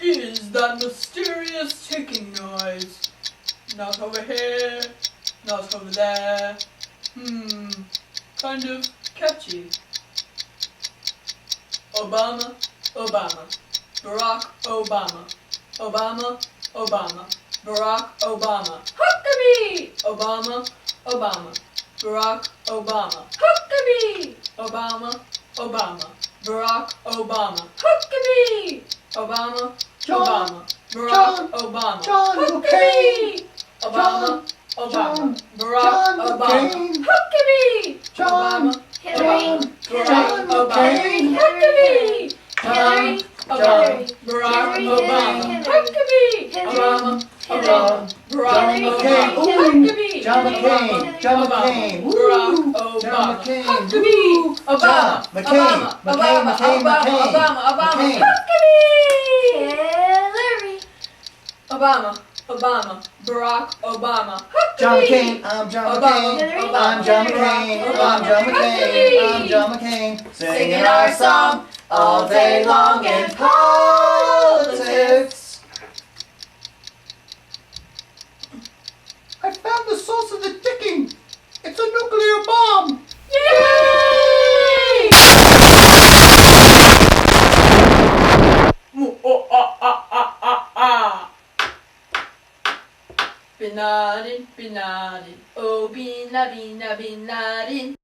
is that mysterious ticking noise? Not over here, not over there. Kind of catchy. Obama, Obama, Barack Obama, Obama, Obama, Barack Obama. Huckabee! Obama, Obama, Barack Obama. Huckabee! Obama, Obama, Barack Obama. Huckabee! Obama, Obama, Barack Obama. Huckabee! Obama, Obama, Barack Obama. Huckabee! Obama, Obama, Barack Obama. Huckabee! Obama, Obama, Barack Obama. Huckabee! Obama, Obama, Barack Obama. Huckabee! John McCain, John McCain, Barack Obama. Huckabee! Obama, Obama, Obama, Obama, Obama. Huckabee! Hillary. Obama, Obama, Barack Obama. John Huckabee! McCain, I'm John McCain, I'm John McCain, I'm John McCain, I'm John McCain, singing our song all day long in politics. I found the source of the ticking. It's a nuclear bomb. Yay! Bin Laden, Bin Laden, oh Bin Laden, Bin Laden.